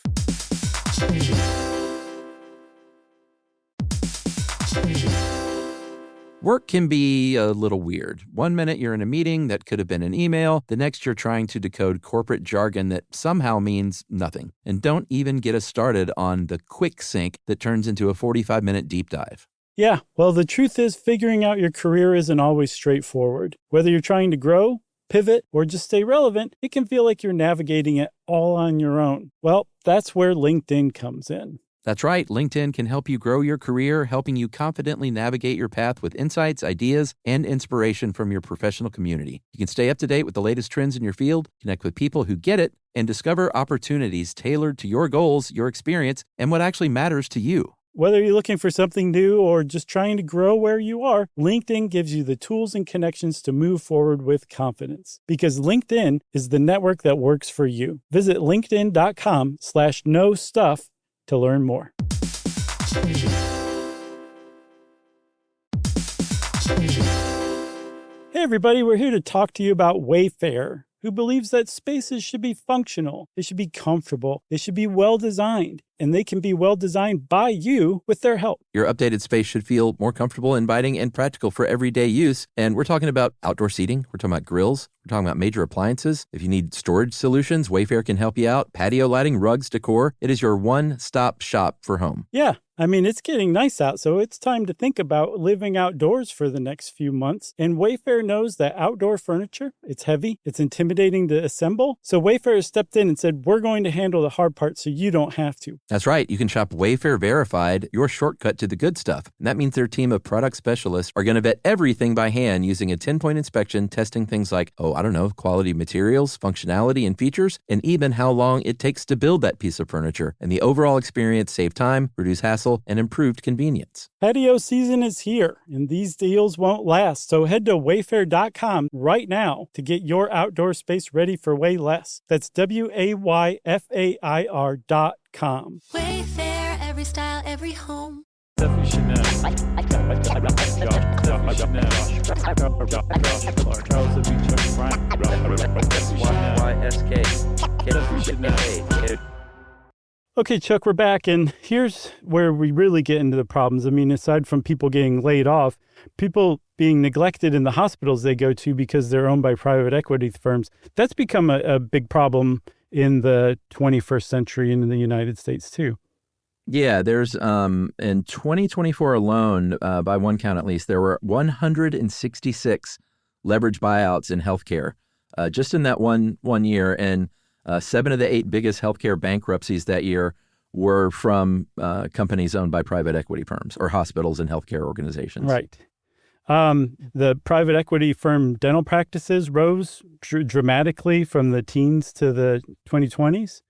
Work can be a little weird. One minute you're in a meeting that could have been an email. The next you're trying to decode corporate jargon that somehow means nothing. And don't even get us started on the quick sync that turns into a 45-minute deep dive. Yeah, well, the truth is figuring out your career isn't always straightforward. Whether you're trying to grow, pivot, or just stay relevant, it can feel like you're navigating it all on your own. Well, that's where LinkedIn comes in. That's right. LinkedIn can help you grow your career, helping you confidently navigate your path with insights, ideas, and inspiration from your professional community. You can stay up to date with the latest trends in your field, connect with people who get it, and discover opportunities tailored to your goals, your experience, and what actually matters to you. Whether you're looking for something new or just trying to grow where you are, LinkedIn gives you the tools and connections to move forward with confidence. Because LinkedIn is the network that works for you. Visit linkedin.com/knowstuff to learn more. Hey everybody, we're here to talk to you about Wayfair, who believes that spaces should be functional, they should be comfortable, they should be well designed, and they can be well designed by you with their help. Your updated space should feel more comfortable, inviting, and practical for everyday use. And we're talking about outdoor seating. We're talking about grills. We're talking about major appliances. If you need storage solutions, Wayfair can help you out. Patio lighting, rugs, decor. It is your one-stop shop for home. Yeah, I mean, it's getting nice out, so it's time to think about living outdoors for the next few months. And Wayfair knows that outdoor furniture, it's heavy, it's intimidating to assemble. So Wayfair has stepped in and said, we're going to handle the hard part so you don't have to. That's right. You can shop Wayfair Verified, your shortcut to the good stuff. And that means their team of product specialists are going to vet everything by hand using a 10-point inspection, testing things like, quality materials, functionality, and features, and even how long it takes to build that piece of furniture. And the overall experience save time, reduce hassle, and improved convenience. Patio season is here, and these deals won't last. So head to wayfair.com right now to get your outdoor space ready for way less. That's WAYFAIR.com. Wayfair, every style, every home. Stuff you should know. Stuff you should know. Charles W. Chuck Bryant. Stuff you should know. Okay, Chuck, we're back, and here's where we really get into the problems. I mean, aside from people getting laid off, people being neglected in the hospitals they go to because they're owned by private equity firms, that's become a big problem in the 21st century in the United States, too. Yeah, there's in 2024 alone, by one count at least, there were 166 leverage buyouts in healthcare just in that one year. And 7 of the 8 biggest healthcare bankruptcies that year were from companies owned by private equity firms or hospitals and healthcare organizations. Right. The private equity firm dental practices rose dramatically from the teens to the 2020s.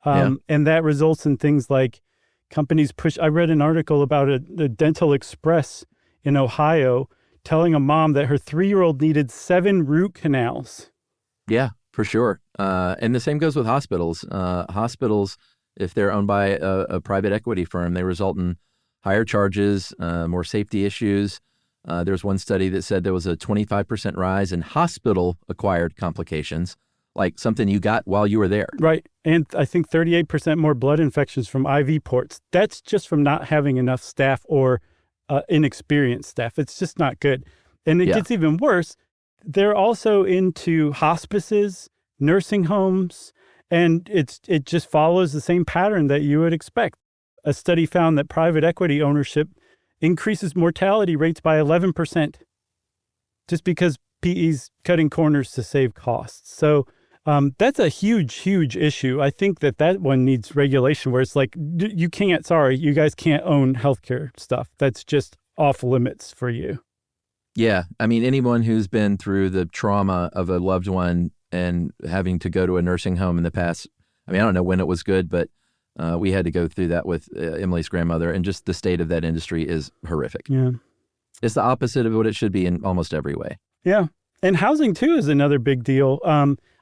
And that results in things like companies push. I read an article about a dental express in Ohio telling a mom that her 3-year-old needed 7 root canals. Yeah, for sure. And the same goes with hospitals. Hospitals, if they're owned by a private equity firm, they result in higher charges, more safety issues. There's one study that said there was a 25% rise in hospital-acquired complications, like something you got while you were there. Right. And I think 38% more blood infections from IV ports. That's just from not having enough staff or inexperienced staff. It's just not good. And it gets even worse. They're also into hospices, nursing homes, and it just follows the same pattern that you would expect. A study found that private equity ownership increases mortality rates by 11%, just because PE's cutting corners to save costs. So that's a huge, huge issue. I think that one needs regulation where it's like, you guys can't own healthcare stuff. That's just off limits for you. Yeah. I mean, anyone who's been through the trauma of a loved one and having to go to a nursing home in the past, I mean, I don't know when it was good, but we had to go through that with Emily's grandmother, and just the state of that industry is horrific. Yeah. It's the opposite of what it should be in almost every way. Yeah. And housing, too, is another big deal.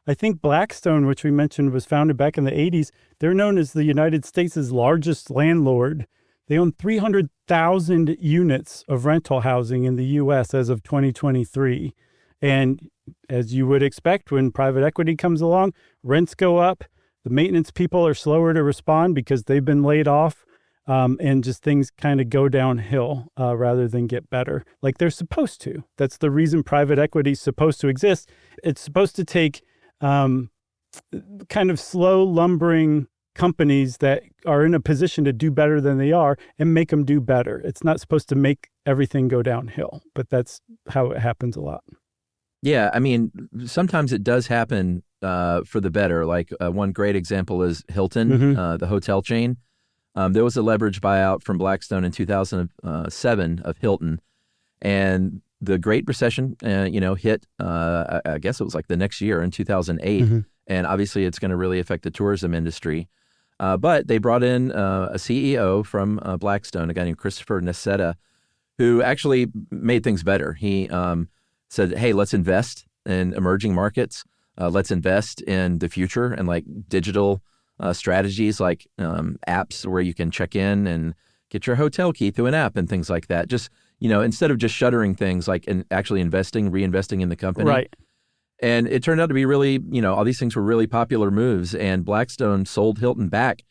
I think Blackstone, which we mentioned, was founded back in the 80s. They're known as the United States' largest landlord. They own 300,000 units of rental housing in the U.S. as of 2023. And as you would expect, when private equity comes along, rents go up. The maintenance people are slower to respond because they've been laid off, and just things kind of go downhill rather than get better, like they're supposed to. That's the reason private equity is supposed to exist. It's supposed to take kind of slow lumbering companies that are in a position to do better than they are and make them do better. It's not supposed to make everything go downhill, but that's how it happens a lot. Yeah, I mean, sometimes it does happen for the better. Like one great example is Hilton, the hotel chain. There was a leverage buyout from Blackstone in 2007 of Hilton, and the Great Recession, hit. I guess it was like the next year in 2008, and obviously it's going to really affect the tourism industry. But they brought in a CEO from Blackstone, a guy named Christopher Nassetta, who actually made things better. He said, hey, let's invest in emerging markets. Let's invest in the future and like digital strategies like apps where you can check in and get your hotel key through an app and things like that. Just, instead of just shuttering things, like and actually reinvesting in the company. Right. And it turned out to be really, all these things were really popular moves. And Blackstone sold Hilton back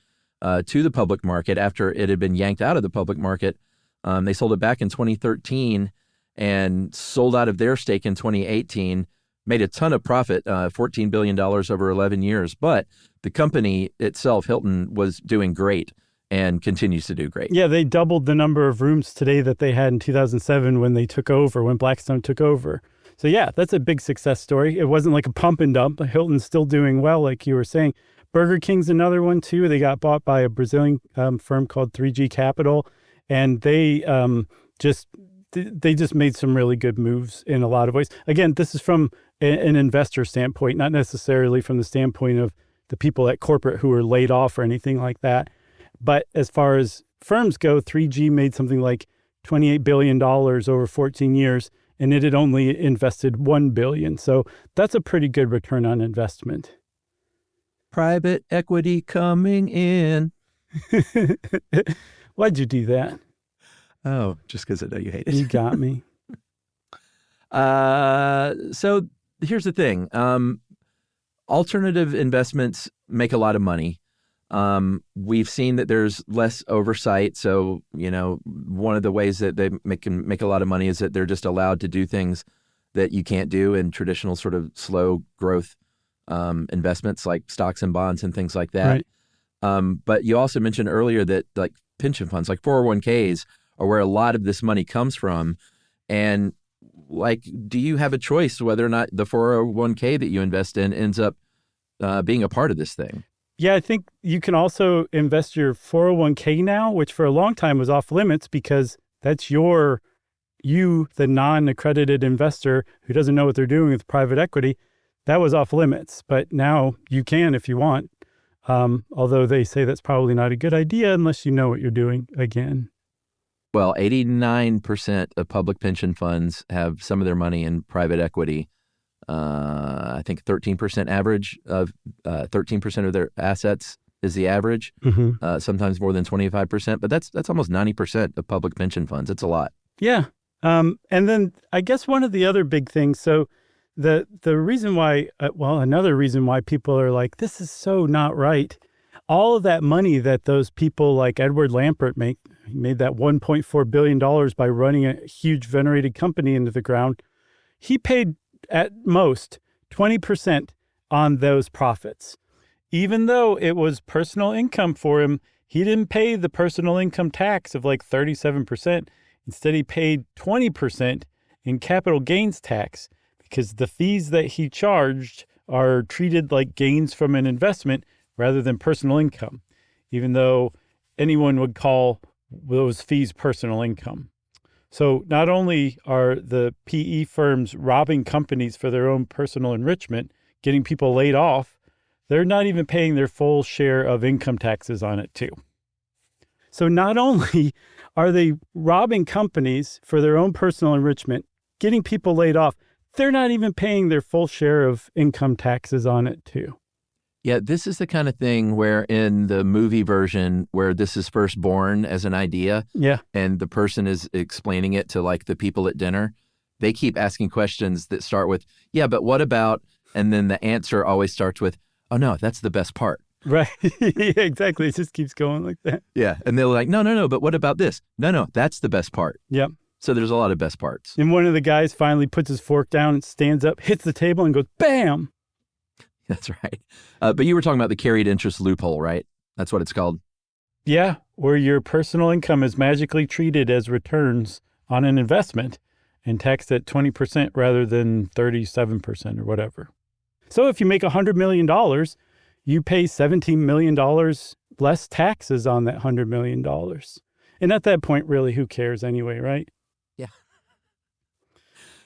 to the public market after it had been yanked out of the public market. They sold it back in 2013 and sold out of their stake in 2018, made a ton of profit, $14 billion over 11 years. But the company itself, Hilton, was doing great and continues to do great. Yeah, they doubled the number of rooms today that they had in 2007 when Blackstone took over. So yeah, that's a big success story. It wasn't like a pump and dump. Hilton's still doing well, like you were saying. Burger King's another one too. They got bought by a Brazilian firm called 3G Capital, and they just made some really good moves in a lot of ways. Again, this is from an investor standpoint, not necessarily from the standpoint of the people at corporate who were laid off or anything like that. But as far as firms go, 3G made something like $28 billion over 14 years, and it had only invested $1 billion. So that's a pretty good return on investment. Private equity coming in. Why'd you do that? Oh, just because I know you hate it. You got me. So here's the thing. Alternative investments make a lot of money. We've seen that there's less oversight. So, one of the ways that they can make a lot of money is that they're just allowed to do things that you can't do in traditional sort of slow growth investments like stocks and bonds and things like that. Right. But you also mentioned earlier that like pension funds, like 401ks, are where a lot of this money comes from. And like, do you have a choice whether or not the 401k that you invest in ends up being a part of this thing? Yeah, I think you can also invest your 401k now, which for a long time was off limits because that's you, the non-accredited investor who doesn't know what they're doing with private equity. That was off limits, but now you can if you want. Although they say that's probably not a good idea unless you know what you're doing again. Well, 89% of public pension funds have some of their money in private equity. I think 13% average of 13% of their assets is the average. Sometimes more than 25%, but that's almost 90% of public pension funds. It's a lot. Yeah. And then I guess one of the other big things, so the reason why, another reason why people are like, this is so not right. All of that money that those people like Edward Lampert made that $1.4 billion by running a huge venerated company into the ground. He paid at most 20% on those profits. Even though it was personal income for him, he didn't pay the personal income tax of like 37%. Instead, he paid 20% in capital gains tax because the fees that he charged are treated like gains from an investment rather than personal income, even though anyone would call those fees personal income. So not only are the PE firms robbing companies for their own personal enrichment, getting people laid off, they're not even paying their full share of income taxes on it too. So not only are they robbing companies for their own personal enrichment, getting people laid off, they're not even paying their full share of income taxes on it too. Yeah, this is the kind of thing where in the movie version where this is first born as an idea, and the person is explaining it to like the people at dinner, they keep asking questions that start with, yeah, but what about, and then the answer always starts with, oh no, that's the best part. Right. Yeah, exactly. It just keeps going like that. Yeah. And they're like, no, but what about this? No, that's the best part. Yep. So there's a lot of best parts. And one of the guys finally puts his fork down and stands up, hits the table and goes, bam. That's right. But you were talking about the carried interest loophole, right? That's what it's called. Yeah, where your personal income is magically treated as returns on an investment and taxed at 20% rather than 37% or whatever. So if you make $100 million, you pay $17 million less taxes on that $100 million. And at that point, really, who cares anyway, right? Yeah.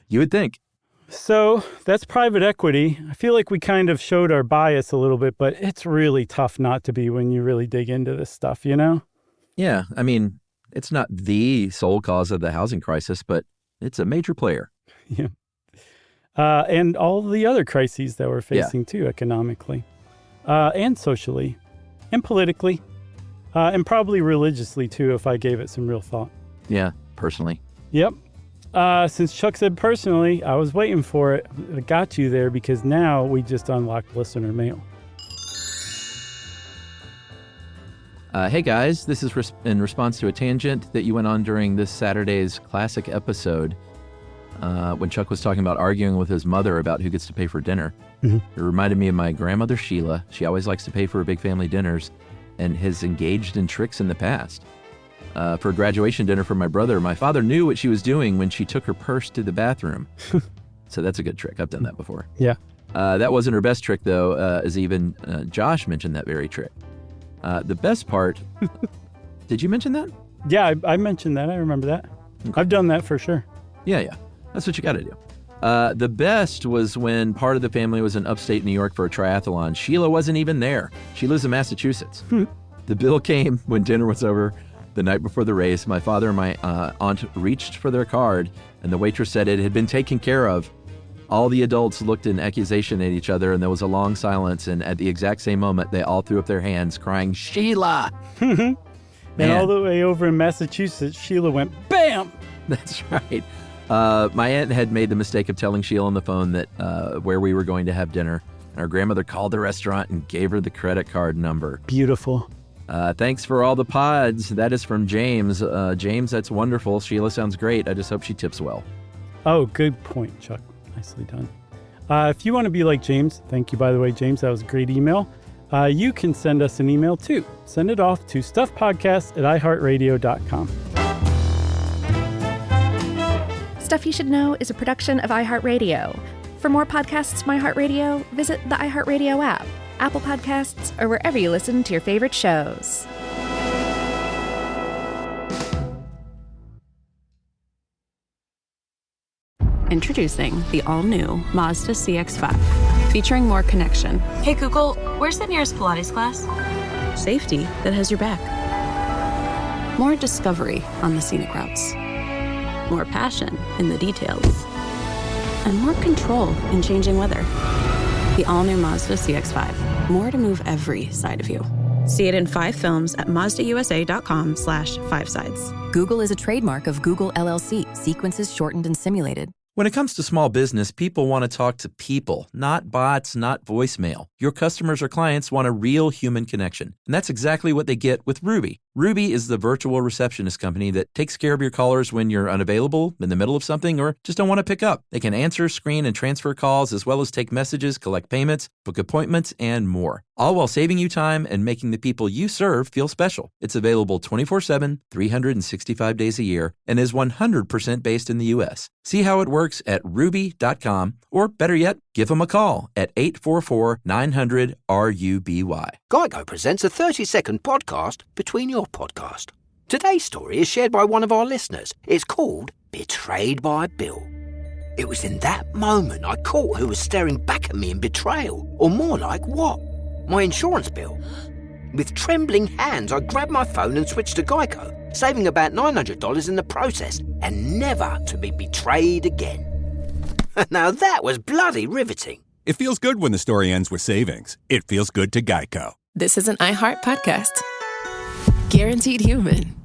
You would think. So that's private equity. I feel like we kind of showed our bias a little bit, but it's really tough not to be when you really dig into this stuff, you know? Yeah. I mean, it's not the sole cause of the housing crisis, but it's a major player. Yeah. And all the other crises that we're facing too, economically, and socially, and politically, and probably religiously too, if I gave it some real thought. Yeah, personally. Yep. Since Chuck said personally, I was waiting for it. I got you there because now we just unlocked listener mail. Hey guys, this is in response to a tangent that you went on during this Saturday's classic episode when Chuck was talking about arguing with his mother about who gets to pay for dinner. Mm-hmm. It reminded me of my grandmother, Sheila. She always likes to pay for her big family dinners and has engaged in tricks in the past. For a graduation dinner for my brother, my father knew what she was doing when she took her purse to the bathroom. So that's a good trick. I've done that before. Yeah. That wasn't her best trick, though, as even Josh mentioned that very trick. The best part, did you mention that? Yeah, I mentioned that. I remember that. Okay. I've done that for sure. Yeah. That's what you got to do. The best was when part of the family was in upstate New York for a triathlon. Sheila wasn't even there. She lives in Massachusetts. The bill came when dinner was over. The night before the race, my father and my aunt reached for their card, and the waitress said it had been taken care of. All the adults looked in accusation at each other, and there was a long silence, and at the exact same moment, they all threw up their hands, crying, Sheila! And all the way over in Massachusetts, Sheila went, bam! That's right. My aunt had made the mistake of telling Sheila on the phone that where we were going to have dinner, and our grandmother called the restaurant and gave her the credit card number. Beautiful. Thanks for all the pods. That is from James. James, that's wonderful. Sheila sounds great. I just hope she tips well. Oh, good point, Chuck. Nicely done. If you want to be like James, thank you, by the way, James. That was a great email. You can send us an email, too. Send it off to stuffpodcast@iheartradio.com. Stuff You Should Know is a production of iHeartRadio. For more podcasts from iHeartRadio, visit the iHeartRadio app, Apple Podcasts, or wherever you listen to your favorite shows. Introducing the all-new Mazda CX-5, featuring more connection. Hey Google, where's the nearest Pilates class? Safety that has your back. More discovery on the scenic routes. More passion in the details. And more control in changing weather. The all-new Mazda CX-5. More to move every side of you. See it in 5 films at MazdaUSA.com/5sides. Google is a trademark of Google LLC. Sequences shortened and simulated. When it comes to small business, people want to talk to people, not bots, not voicemail. Your customers or clients want a real human connection. And that's exactly what they get with Ruby. Ruby is the virtual receptionist company that takes care of your callers when you're unavailable, in the middle of something, or just don't want to pick up. They can answer, screen, and transfer calls, as well as take messages, collect payments, book appointments, and more. All while saving you time and making the people you serve feel special. It's available 24/7, 365 days a year, and is 100% based in the U.S. See how it works at ruby.com, or better yet, give them a call at 844-900-RUBY. Geico presents a 30-second podcast between your podcast. Today's story is shared by one of our listeners. It's called Betrayed by Bill. It was in that moment I caught who was staring back at me in betrayal, or more like what? My insurance bill. With trembling hands, I grabbed my phone and switched to Geico, saving about $900 in the process, and never to be betrayed again. Now that was bloody riveting. It feels good when the story ends with savings. It feels good to Geico. This is an iHeart podcast. Guaranteed human.